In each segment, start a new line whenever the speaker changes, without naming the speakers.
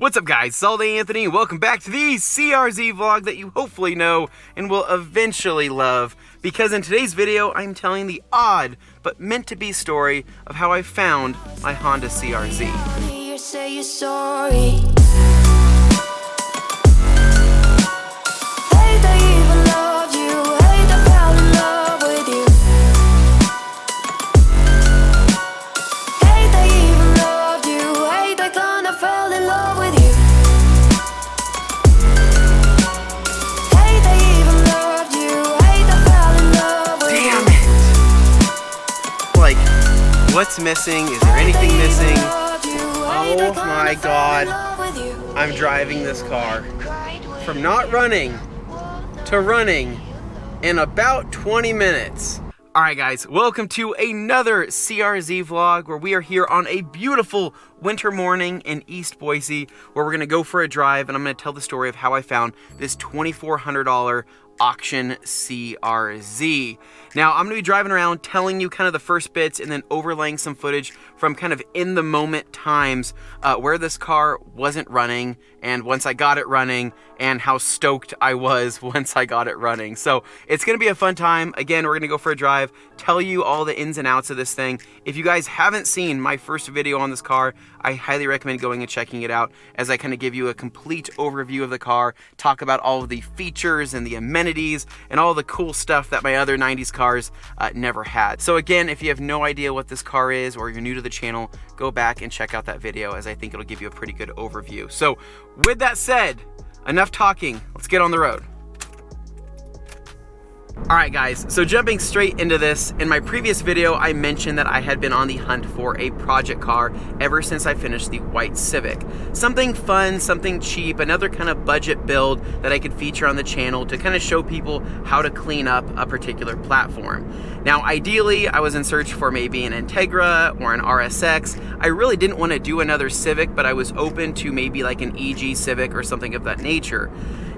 What's up guys, it's ALLDAYANTHONY. Welcome back to the CRZ vlog that you hopefully know and will eventually love, because in today's video I'm telling the odd but meant to be story of how I found my Honda CRZ. What's missing? Is there anything missing? Oh my god. I'm driving this car from not running to running in about 20 minutes. Alright guys, welcome to another CRZ vlog where we are here on a beautiful winter morning in East Boise where we're going to go for a drive, and I'm going to tell the story of how I found this $2,400 auction CRZ. Now, I'm going to be driving around telling you kind of the first bits and then overlaying some footage from kind of in the moment times where this car wasn't running and once I got it running, and how stoked I was once I got it running. So it's going to be a fun time. Again, we're going to go for a drive, tell you all the ins and outs of this thing. If you guys haven't seen my first video on this car, I highly recommend going and checking it out as I kind of give you a complete overview of the car, talk about all of the features and the amenities and all the cool stuff that my other 90s cars never had. So again, if you have no idea what this car is or you're new to the channel, go back and check out that video as I think it'll give you a pretty good overview. So with that said, enough talking, let's get on the road. Alright guys, so jumping straight into this, in my previous video I mentioned that I had been on the hunt for a project car ever since I finished the white Civic. Something fun, something cheap, another kind of budget build that I could feature on the channel to kind of show people how to clean up a particular platform. Now ideally I was in search for maybe an Integra or an RSX. I really didn't want to do another Civic, but I was open to maybe like an EG Civic or something of that nature.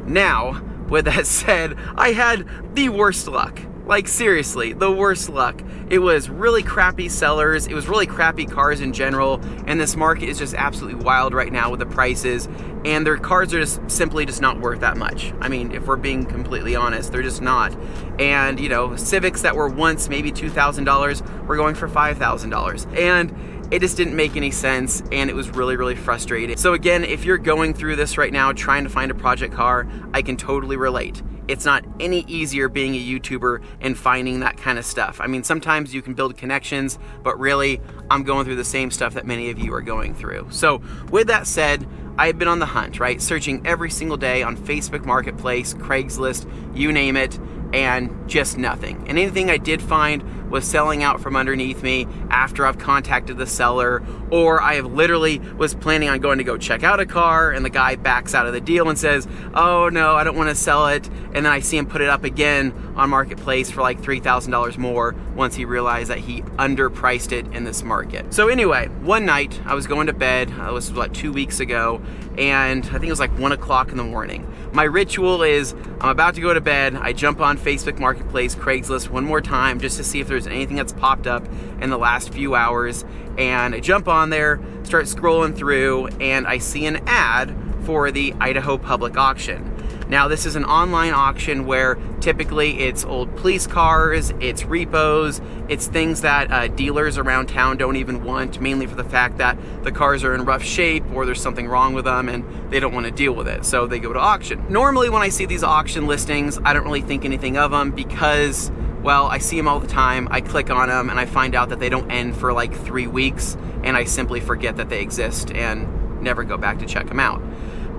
Now, with that said, I had the worst luck. Like seriously, the worst luck. It was really crappy sellers, it was really crappy cars in general, and this market is just absolutely wild right now with the prices, and their cars are just simply just not worth that much. I mean, if we're being completely honest, they're just not. And you know, Civics that were once maybe $2,000 were going for $5,000. And it just didn't make any sense, and it was really, really frustrating. So again, if you're going through this right now, trying to find a project car, I can totally relate. It's not any easier being a YouTuber and finding that kind of stuff. I mean, sometimes you can build connections, but really, I'm going through the same stuff that many of you are going through. So with that said, I've been on the hunt, right? Searching every single day on Facebook Marketplace, Craigslist, you name it, and just nothing. And anything I did find was selling out from underneath me after I've contacted the seller, or I have literally was planning on going to go check out a car and the guy backs out of the deal and says, oh no, I don't want to sell it. And then I see him put it up again on Marketplace for like $3,000 more once he realized that he underpriced it in this market. So anyway, one night I was going to bed, it was like 2 weeks ago, and I think it was like 1 o'clock in the morning. My ritual is I'm about to go to bed, I jump on Facebook Marketplace, Craigslist one more time just to see if there's anything that's popped up in the last few hours, and I jump on there, start scrolling through, and I see an ad for the Idaho Public Auction. Now this is an online auction where typically it's old police cars, it's repos, it's things that dealers around town don't even want, mainly for the fact that the cars are in rough shape or there's something wrong with them and they don't want to deal with it, so they go to auction. Normally when I see these auction listings, I don't really think anything of them because, well, I see them all the time, I click on them and I find out that they don't end for like 3 weeks, and I simply forget that they exist and never go back to check them out.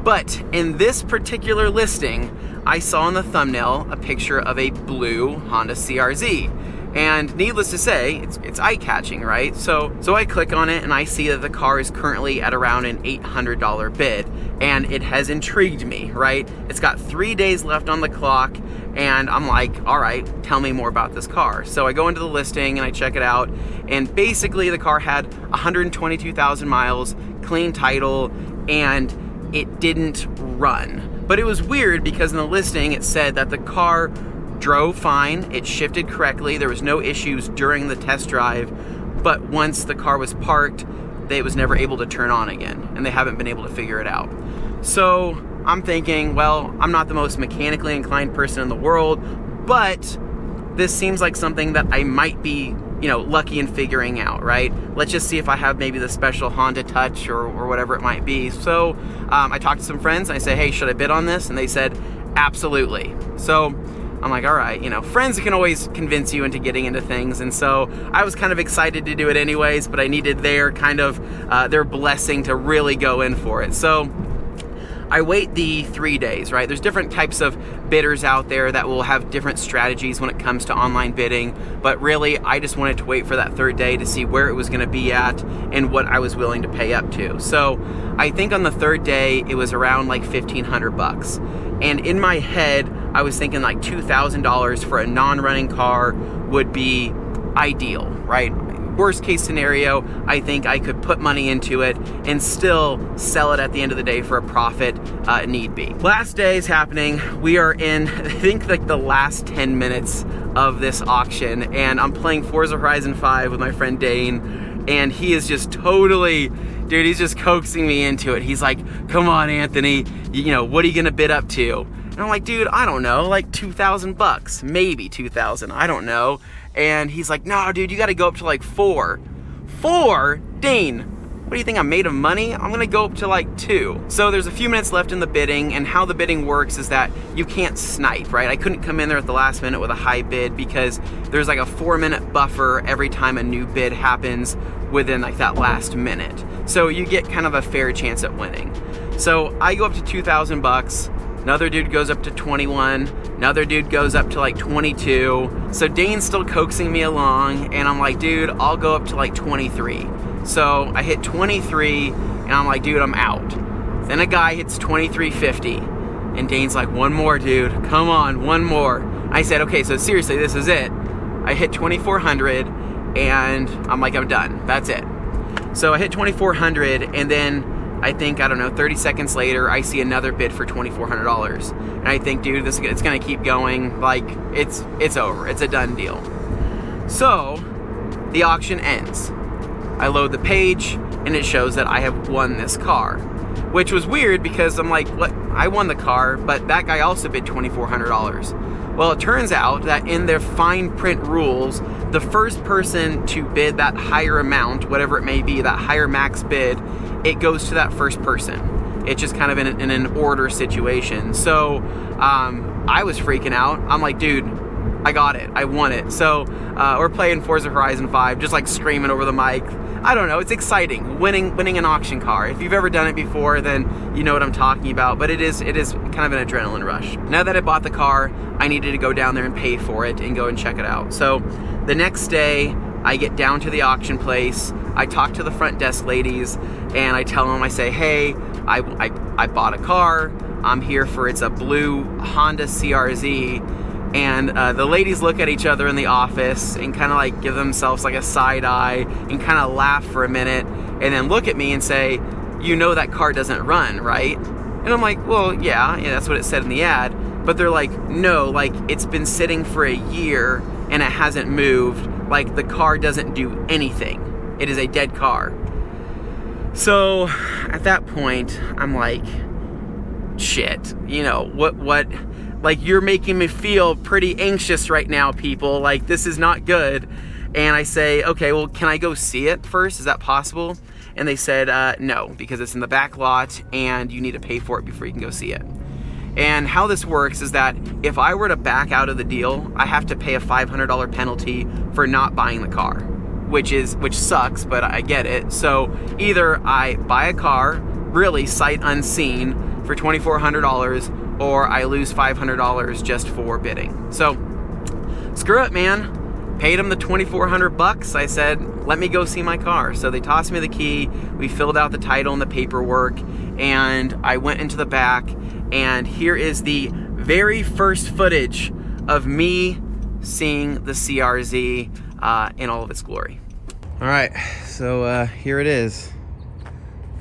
But in this particular listing, I saw in the thumbnail a picture of a blue Honda CRZ. And needless to say, it's eye-catching, right? So I click on it and I see that the car is currently at around an $800 bid. And it has intrigued me, right? It's got 3 days left on the clock, and I'm like, all right, tell me more about this car. So I go into the listing and I check it out, and basically the car had 122,000 miles, clean title, and it didn't run. But it was weird because in the listing it said that the car drove fine, it shifted correctly, there was no issues during the test drive, but once the car was parked, it was never able to turn on again, and they haven't been able to figure it out. So I'm thinking, well, I'm not the most mechanically inclined person in the world, but this seems like something that I might be, you know, lucky in figuring out, right? Let's just see if I have maybe the special Honda Touch or whatever it might be. So I talked to some friends and I said, hey, should I bid on this? And they said, absolutely. So I'm like, all right, you know, friends can always convince you into getting into things. And so I was kind of excited to do it anyways, but I needed their kind of, their blessing to really go in for it. So I wait the 3 days, right? There's different types of bidders out there that will have different strategies when it comes to online bidding, but really I just wanted to wait for that 3rd day to see where it was gonna be at and what I was willing to pay up to. So I think on the 3rd day, it was around like 1,500 bucks. And in my head, I was thinking like $2,000 for a non-running car would be ideal, right? Worst case scenario, I think I could put money into it and still sell it at the end of the day for a profit, need be. Last day is happening. We are in, I think, like the last 10 minutes of this auction, and I'm playing Forza Horizon 5 with my friend Dane, and he is just totally, dude, he's just coaxing me into it. He's like, come on, Anthony, you know, what are you gonna bid up to? And I'm like, dude, I don't know, like 2,000 bucks, maybe 2,000, I don't know. And he's like, no, dude, you gotta go up to like 4. 4? Dane, what do you think, I'm made of money? I'm gonna go up to like 2. So there's a few minutes left in the bidding, and how the bidding works is that you can't snipe, right? I couldn't come in there at the last minute with a high bid because there's like a 4-minute buffer every time a new bid happens within like that last minute. So you get kind of a fair chance at winning. So I go up to 2,000 bucks. Another dude goes up to 21. Another dude goes up to like 22. So Dane's still coaxing me along, and I'm like, dude, I'll go up to like 23. So I hit 23, and I'm like, dude, I'm out. Then a guy hits 23.50, and Dane's like, one more, dude, come on, one more. I said, okay, so seriously, this is it. I hit 2,400, and I'm like, I'm done, that's it. So I hit 2,400, and then I think, I don't know, 30 seconds later, I see another bid for $2,400. And I think, dude, it's gonna keep going. Like, it's over, it's a done deal. So, the auction ends. I load the page, and it shows that I have won this car. Which was weird because I'm like, what? I won the car, but that guy also bid $2,400. Well, it turns out that in their fine print rules, the first person to bid that higher amount, whatever it may be, that higher max bid, it goes to that first person. It's just kind of in an order situation. So I was freaking out. I'm like, dude, I got it, I won it. So we're playing Forza Horizon 5, just like screaming over the mic. I don't know, it's exciting, winning an auction car. If you've ever done it before, then you know what I'm talking about, but it is kind of an adrenaline rush. Now that I bought the car, I needed to go down there and pay for it and go and check it out. So the next day, I get down to the auction place, I talk to the front desk ladies, and I tell them, I say, hey, I bought a car, I'm here for, it's a blue Honda CRZ, and the ladies look at each other in the office and kind of like give themselves like a side eye and kind of laugh for a minute and then look at me and say, you know that car doesn't run, right? And I'm like, well, yeah, that's what it said in the ad. But they're like, no, like it's been sitting for a year and it hasn't moved. Like the car doesn't do anything. It is a dead car. So at that point, I'm like, shit, you know, what, like you're making me feel pretty anxious right now, people. Like this is not good. And I say, okay, well, can I go see it first? Is that possible? And they said, no, because it's in the back lot and you need to pay for it before you can go see it. And how this works is that if I were to back out of the deal, I have to pay a $500 penalty for not buying the car, which sucks, but I get it. So either I buy a car, really sight unseen, for $2,400, or I lose $500 just for bidding. So screw it, man. Paid them the $2,400. I said, let me go see my car. So they tossed me the key. We filled out the title and the paperwork, and I went into the back, and here is the very first footage of me seeing the CRZ in all of its glory. All right, so here it is,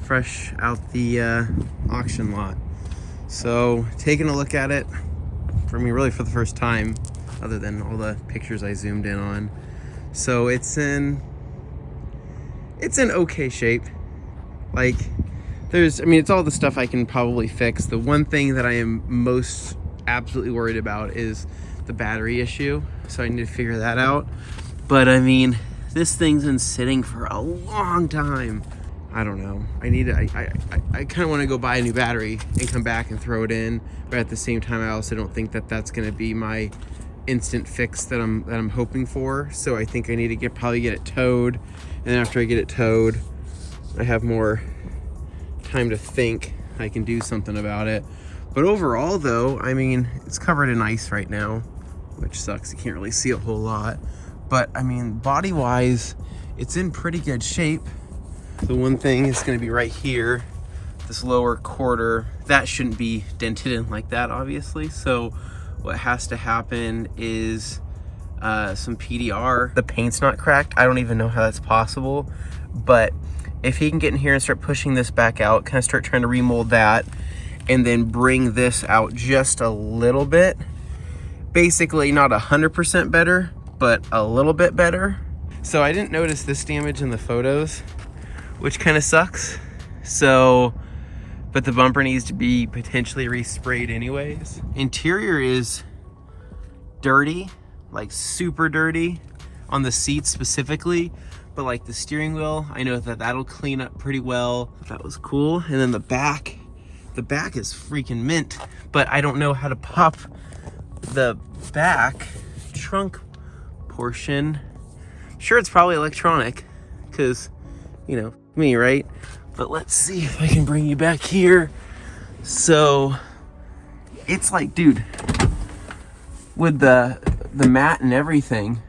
fresh out the auction lot. So taking a look at it, for me really for the first time, other than all the pictures I zoomed in on. So it's it's in okay shape. Like, I mean, it's all the stuff I can probably fix. The one thing that I am most absolutely worried about is the battery issue. So I need to figure that out. But I mean, this thing's been sitting for a long time. I don't know. I kind of want to go buy a new battery and come back and throw it in. But at the same time, I also don't think that that's going to be my instant fix that I'm hoping for. So I think I need to probably get it towed. And then after I get it towed, I have more time to think. I can do something about it. But overall though, I mean, it's covered in ice right now, which sucks. You can't really see a whole lot. But I mean, body wise, it's in pretty good shape. The one thing is going to be right here, this lower quarter. That shouldn't be dented in like that, obviously. So what has to happen is some PDR. The paint's not cracked. I don't even know how that's possible. But if he can get in here and start pushing this back out, kind of start trying to remold that, and then bring this out just a little bit. Basically not 100% better, but a little bit better. So I didn't notice this damage in the photos, which kind of sucks. So, but the bumper needs to be potentially resprayed anyways. Interior is dirty, like super dirty on the seats specifically, but like the steering wheel, I know that that'll clean up pretty well. That was cool. And then the back is freaking mint, but I don't know how to pop the back trunk portion. Sure, it's probably electronic, because, you know, me, right? But let's see if I can bring you back here. So it's like, dude, with the mat and everything,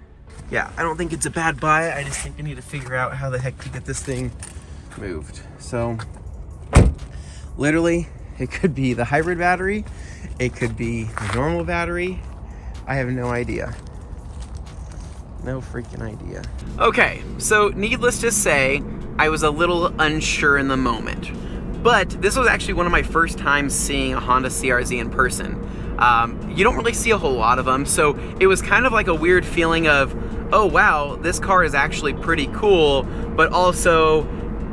yeah, I don't think it's a bad buy. I just think I need to figure out how the heck to get this thing moved. So literally, it could be the hybrid battery, it could be the normal battery. I have no idea. No freaking idea. Okay, so needless to say, I was a little unsure in the moment. But this was actually one of my first times seeing a Honda CRZ in person. You don't really see a whole lot of them, so it was kind of like a weird feeling of, oh wow, this car is actually pretty cool, but also,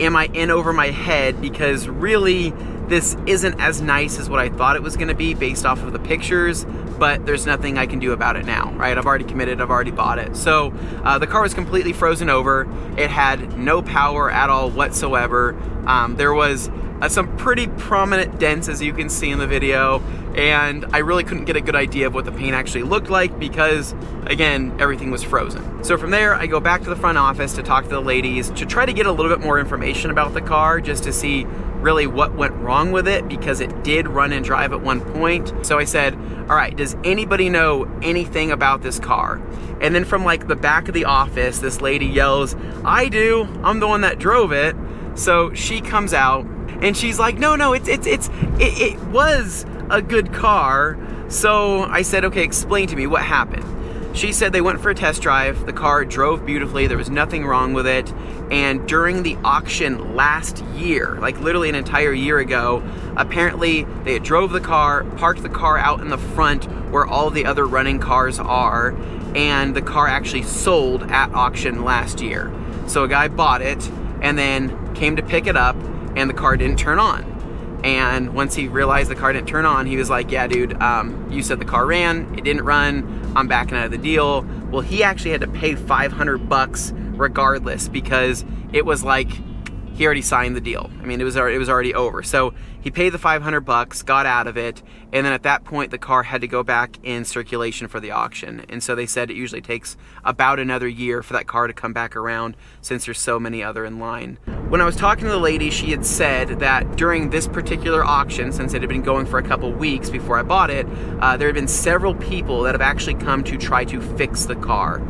am I in over my head? Because really, this isn't as nice as what I thought it was gonna be based off of the pictures, but there's nothing I can do about it now, right? I've already committed, I've already bought it. So the car was completely frozen over. It had no power at all whatsoever. There was some pretty prominent dents, as you can see in the video, and I really couldn't get a good idea of what the paint actually looked like because, again, everything was frozen. So from there, I go back to the front office to talk to the ladies to try to get a little bit more information about the car, just to see really what went wrong with it, because it did run and drive at one point. So I said, all right, does anybody know anything about this car? And then from like the back of the office, this lady yells, I do, I'm the one that drove it. So she comes out and she's like, no, it was a good car. So I said, okay, explain to me what happened. She said they went for a test drive. The car drove beautifully. There was nothing wrong with it. And during the auction last year, like literally an entire year ago, apparently they had drove the car, parked the car out in the front where all the other running cars are, and the car actually sold at auction last year. So a guy bought it and then came to pick it up, and the car didn't turn on. And once he realized the car didn't turn on, he was like, yeah, dude, you said the car ran, it didn't run, I'm backing out of the deal. Well, he actually had to pay $500 regardless, because it was like, he already signed the deal. I mean, it was already over. So he paid the $500, got out of it, and then at that point, the car had to go back in circulation for the auction. And so they said it usually takes about another year for that car to come back around, since there's so many other in line. When I was talking to the lady, she had said that during this particular auction, since it had been going for a couple weeks before I bought it, there had been several people that have actually come to try to fix the car,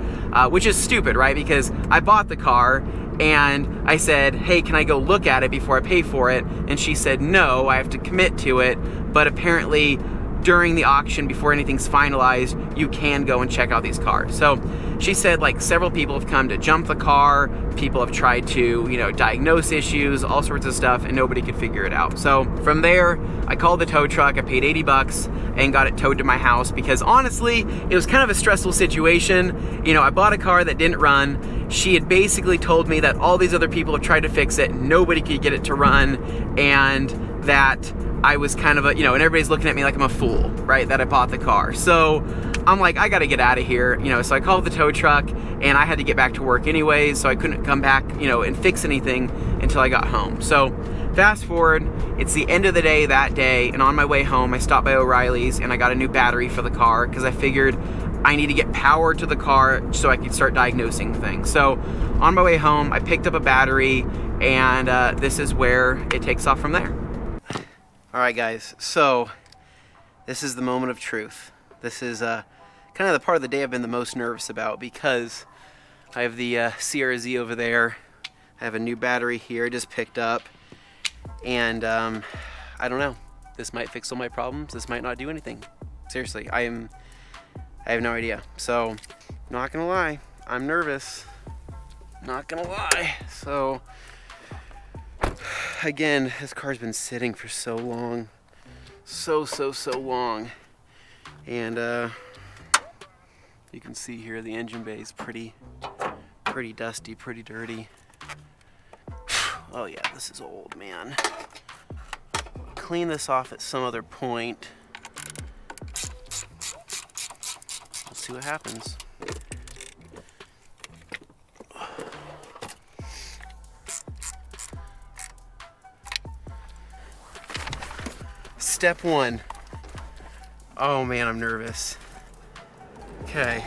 which is stupid, right? Because I bought the car, and I said, hey, can I go look at it before I pay for it? And she said, no, I have to commit to it. But apparently during the auction, before anything's finalized, you can go and check out these cars. So she said like several people have come to jump the car, people have tried to, you know, diagnose issues, all sorts of stuff, and nobody could figure it out. So from there, I called the tow truck, I paid 80 bucks and got it towed to my house, because honestly, it was kind of a stressful situation. You know, I bought a car that didn't run. She had basically told me that all these other people have tried to fix it, nobody could get it to run, and that I was kind of a, you know, and everybody's looking at me like I'm a fool, right, that I bought the car. So I'm like, I gotta get out of here, you know, so I called the tow truck, and I had to get back to work anyways, so I couldn't come back, you know, and fix anything until I got home. So fast forward, it's the end of the day that day, and on my way home, I stopped by O'Reilly's, and I got a new battery for the car, because I figured I need to get power to the car so I could start diagnosing things. So on my way home, I picked up a battery, and this is where it takes off from there. All right, guys, so this is the moment of truth. This is kind of the part of the day I've been the most nervous about, because I have the CRZ over there. I have a new battery here I just picked up, and I don't know. This might fix all my problems. This might not do anything. Seriously, I have no idea. So, not gonna lie, I'm nervous. Not gonna lie. So, again, this car's been sitting for so long. So long. And you can see here the engine bay is pretty dusty, pretty dirty. Oh yeah, this is old, man. Clean this off at some other point. We'll see what happens. Step one. Oh man, I'm nervous. Okay.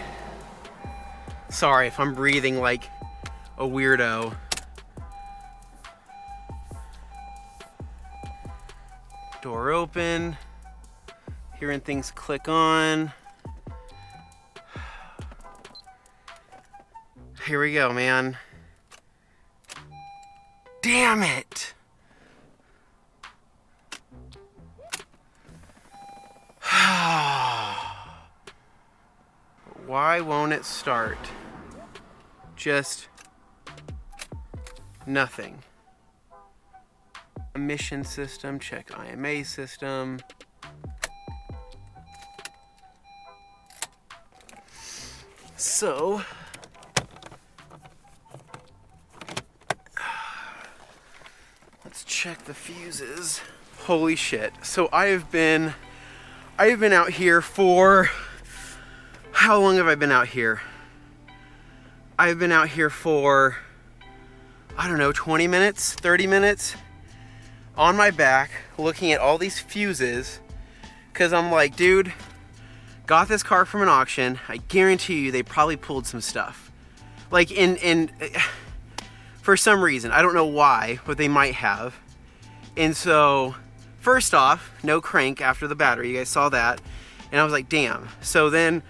Sorry if I'm breathing like a weirdo. Door open. Hearing things click on. Here we go, man. Damn it! Why won't it start? Just nothing. Emission system, check IMA system. So, let's check the fuses. Holy shit. So I have been out here for, how long have I been out here? I've been out here for, I don't know, 20 minutes, 30 minutes on my back looking at all these fuses, because I'm like, dude, got this car from an auction. I guarantee you they probably pulled some stuff. Like for some reason, I don't know why, but they might have. And so, first off, no crank after the battery, you guys saw that. And I was like, damn. So then,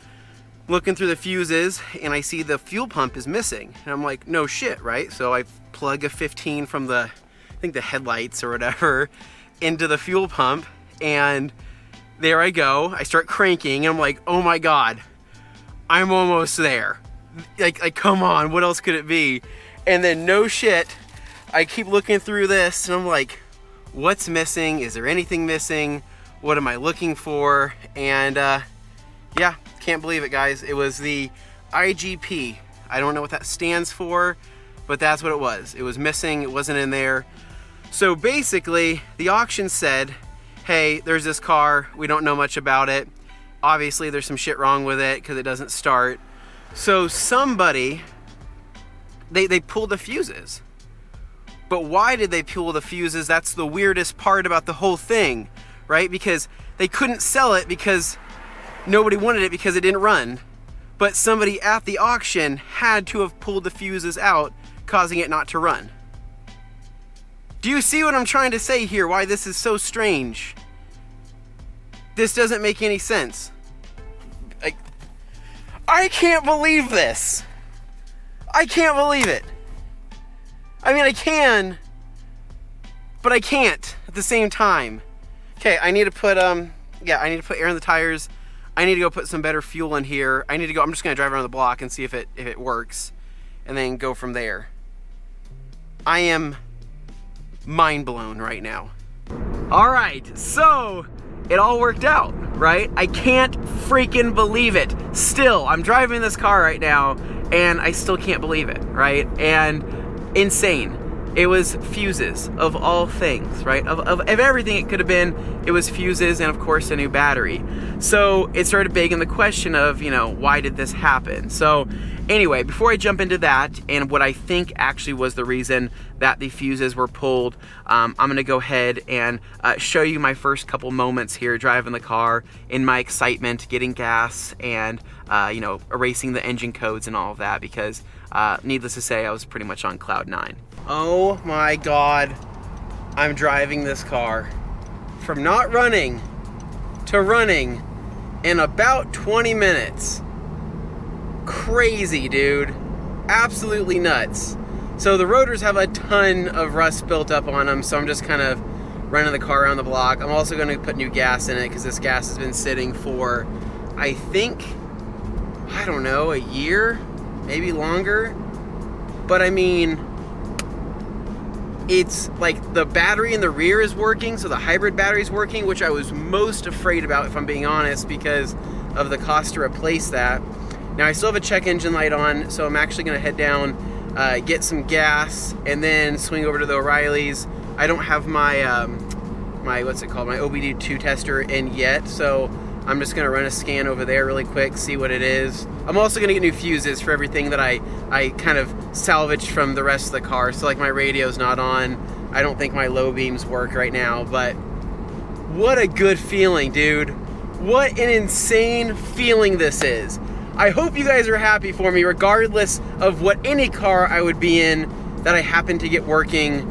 looking through the fuses, and I see the fuel pump is missing. And I'm like, no shit, right? So I plug a 15 from the, I think the headlights or whatever, into the fuel pump, and there I go. I start cranking, and I'm like, oh my God, I'm almost there. Like come on, what else could it be? And then no shit, I keep looking through this, and I'm like, what's missing? Is there anything missing? What am I looking for? And yeah, can't believe it, guys. It was the IGP. I don't know what that stands for, but that's what it was. It was missing, it wasn't in there. So basically, the auction said, hey, there's this car, we don't know much about it. Obviously, there's some shit wrong with it because it doesn't start. So somebody, they pulled the fuses. But why did they pull the fuses? That's the weirdest part about the whole thing, right? Because they couldn't sell it because nobody wanted it because it didn't run. But somebody at the auction had to have pulled the fuses out, causing it not to run. Do you see what I'm trying to say here? Why this is so strange? This doesn't make any sense. I can't believe this. I can't believe it. I mean, I can, but I can't at the same time. Okay, I need to put yeah, I need to put air in the tires. I need to go put some better fuel in here. I need to go, I'm just gonna drive around the block and see if it works, and then go from there. I am mind blown right now. All right, so it all worked out, right? I can't freaking believe it. Still, I'm driving this car right now, and I still can't believe it, right? And insane. It was fuses, of all things, right? Of everything it could have been, it was fuses and, of course, a new battery. So it started begging the question of, you know, why did this happen? So anyway, before I jump into that and what I think actually was the reason that the fuses were pulled, I'm going to go ahead and show you my first couple moments here driving the car in my excitement, getting gas, and, you know, erasing the engine codes and all of that, because needless to say, I was pretty much on cloud 9. Oh my God, I'm driving this car from not running to running in about 20 minutes. Crazy, dude. Absolutely nuts. So the rotors have a ton of rust built up on them, so I'm just kind of running the car around the block. I'm also going to put new gas in it because this gas has been sitting for, I think, I don't know, a year, maybe longer. But I mean, it's like the battery in the rear is working, so the hybrid battery is working, which I was most afraid about, if I'm being honest, because of the cost to replace that. Now I still have a check engine light on, so I'm actually going to head down, get some gas, and then swing over to the O'Reilly's. I don't have my my what's it called, my OBD2 tester in yet, so I'm just going to run a scan over there really quick, see what it is. I'm also going to get new fuses for everything that I kind of salvaged from the rest of the car. So like my radio's not on. I don't think my low beams work right now, but what a good feeling, dude. What an insane feeling this is. I hope you guys are happy for me, regardless of what any car I would be in that I happen to get working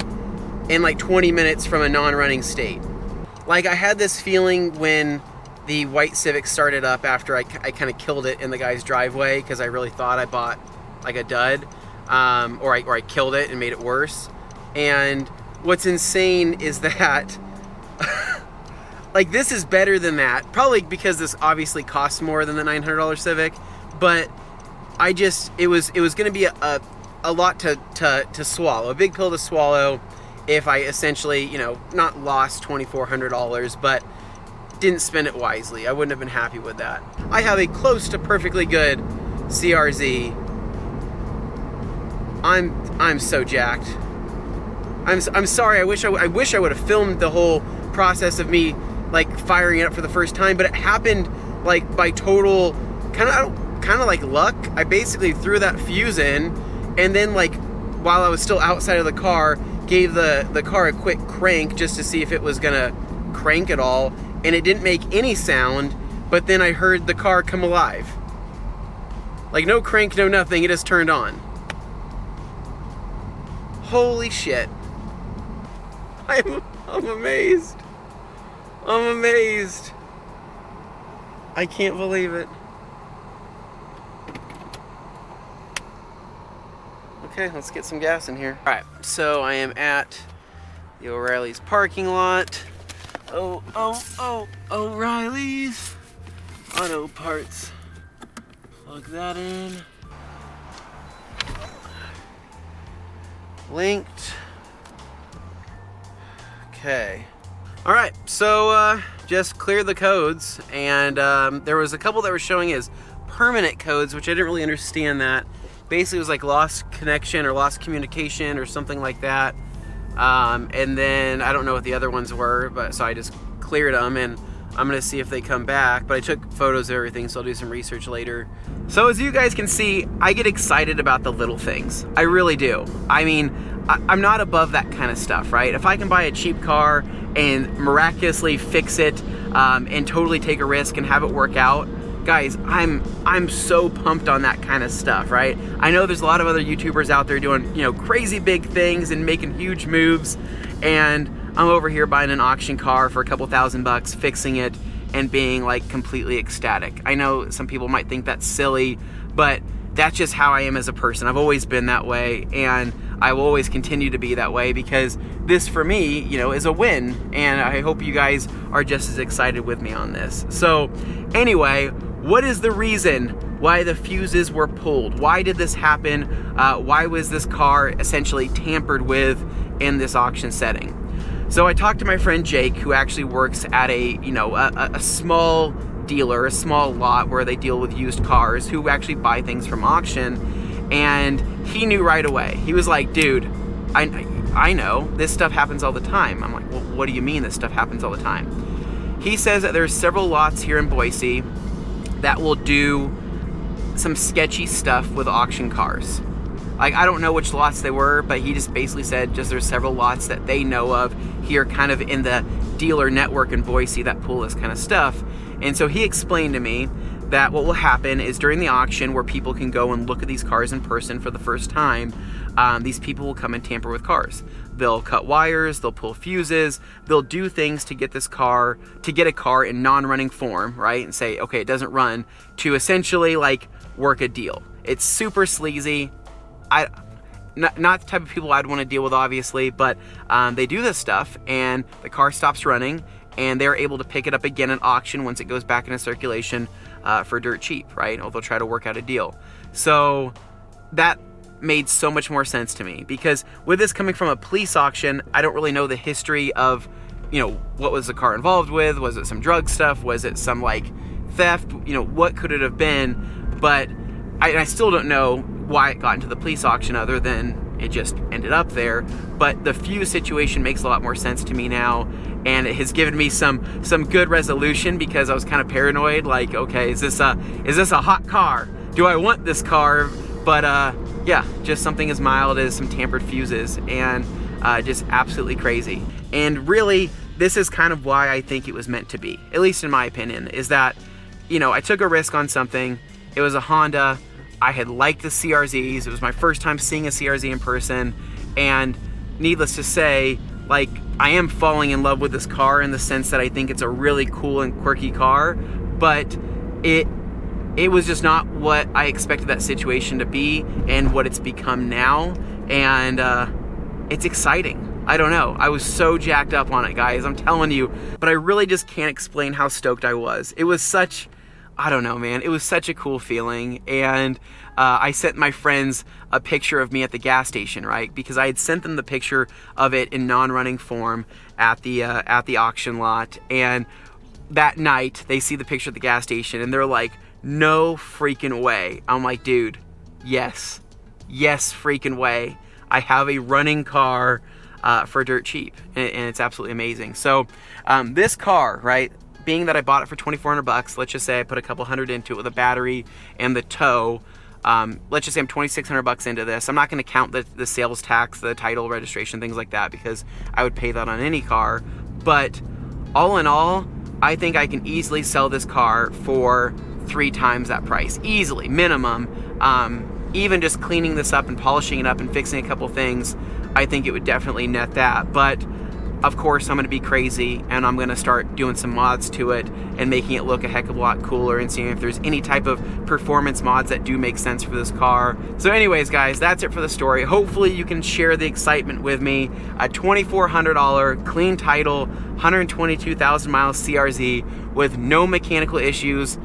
in like 20 minutes from a non-running state. Like I had this feeling when the white Civic started up after I kind of killed it in the guy's driveway, because I really thought I bought like a dud, or I killed it and made it worse. And what's insane is that like this is better than that, probably because this obviously costs more than the $900 Civic, but it was going to be a lot to swallow, a big pill to swallow, if I essentially, you know, not lost $2,400, but didn't spend it wisely. I wouldn't have been happy with that. I have a close to perfectly good CRZ. I'm so jacked. I'm sorry. I wish I would have filmed the whole process of me like firing it up for the first time, but it happened like by total kind of like luck. I basically threw that fuse in, and then like while I was still outside of the car, gave the car a quick crank just to see if it was gonna crank at all. And it didn't make any sound, but then I heard the car come alive. Like no crank, no nothing, it just turned on. Holy shit. I'm amazed. I'm amazed. I can't believe it. Okay, let's get some gas in here. All right, so I am at the O'Reilly's parking lot. O'Reilly's Auto Parts. Plug that in. Linked. Okay. All right, so just cleared the codes, and there was a couple that were showing as permanent codes, which I didn't really understand that. Basically, it was like lost connection or lost communication or something like that. And then I don't know what the other ones were, but so I just cleared them, and I'm gonna see if they come back. But I took photos of everything, so I'll do some research later. So as you guys can see, I get excited about the little things. I really do. I mean, I'm not above that kind of stuff, right? If I can buy a cheap car and miraculously fix it and totally take a risk and have it work out, guys, I'm so pumped on that kind of stuff, right? I know there's a lot of other YouTubers out there doing, you know, crazy big things and making huge moves, and I'm over here buying an auction car for a couple $1,000, fixing it, and being like completely ecstatic. I know some people might think that's silly, but that's just how I am as a person. I've always been that way, and I will always continue to be that way, because this for me, you know, is a win, and I hope you guys are just as excited with me on this. So anyway, what is the reason why the fuses were pulled? Why did this happen? Why was this car essentially tampered with in this auction setting? So I talked to my friend Jake, who actually works at a small dealer, a small lot where they deal with used cars, who actually buy things from auction. And he knew right away. He was like, dude, I know, this stuff happens all the time. I'm like, well, what do you mean this stuff happens all the time? He says that there's several lots here in Boise that will do some sketchy stuff with auction cars. Like, I don't know which lots they were, but he just basically said just there's several lots that they know of here kind of in the dealer network in Boise that pull this kind of stuff. And so he explained to me that what will happen is during the auction, where people can go and look at these cars in person for the first time, these people will come and tamper with cars. They'll cut wires, they'll pull fuses, they'll do things to get a car in non-running form, right? And say, okay, it doesn't run, to essentially like work a deal. It's super sleazy. Not the type of people I'd want to deal with, obviously, but they do this stuff, and the car stops running, and they're able to pick it up again at auction once it goes back into circulation for dirt cheap, right? Or they'll try to work out a deal. So that made so much more sense to me, because with this coming from a police auction, I don't really know the history of, you know, what was the car involved with? Was it some drug stuff? Was it some like theft? You know, what could it have been? But I still don't know why it got into the police auction, other than it just ended up there. But the fuse situation makes a lot more sense to me now, and it has given me some good resolution, because I was kind of paranoid, like, okay, is this a hot car? Do I want this car? But yeah, just something as mild as some tampered fuses, and just absolutely crazy. And really, this is kind of why I think it was meant to be, at least in my opinion, is that, you know, I took a risk on something. It was a Honda. I had liked the CRZs. It was my first time seeing a CRZ in person, and needless to say, like, I am falling in love with this car in the sense that I think it's a really cool and quirky car, but it was just not what I expected that situation to be and what it's become now, and it's exciting. I don't know. I was so jacked up on it, guys. I'm telling you, but I really just can't explain how stoked I was. It was such, I don't know, man. It was such a cool feeling, and I sent my friends a picture of me at the gas station, right? Because I had sent them the picture of it in non-running form at the auction lot, and that night they see the picture at the gas station, and they're like, "No freaking way!" I'm like, "Dude, yes freaking way! I have a running car for dirt cheap, and it's absolutely amazing." So this car, right? Being that I bought it for $2,400, let's just say I put a couple hundred into it with a battery and the tow. Let's just say I'm $2,600 into this. I'm not going to count the sales tax, the title, registration, things like that, because I would pay that on any car. But all in all, I think I can easily sell this car for 3 times that price, easily, minimum. Even just cleaning this up and polishing it up and fixing a couple things, I think it would definitely net that. But of course, I'm going to be crazy, and I'm going to start doing some mods to it and making it look a heck of a lot cooler, and seeing if there's any type of performance mods that do make sense for this car. So anyways, guys, that's it for the story. Hopefully you can share the excitement with me. A $2,400 clean title, 122,000 miles CRZ with no mechanical issues,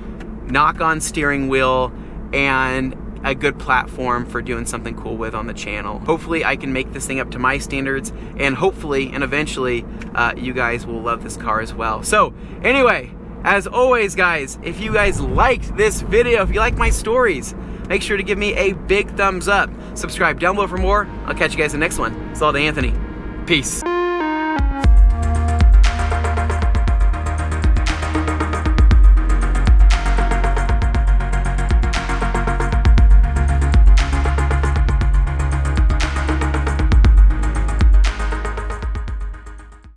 knock-on steering wheel, and a good platform for doing something cool with on the channel. Hopefully I can make this thing up to my standards, and hopefully and eventually you guys will love this car as well. So anyway, as always, guys, if you guys liked this video, if you like my stories, make sure to give me a big thumbs up. Subscribe down below for more. I'll catch you guys in the next one. It's ALLDAYANTHONY. Peace.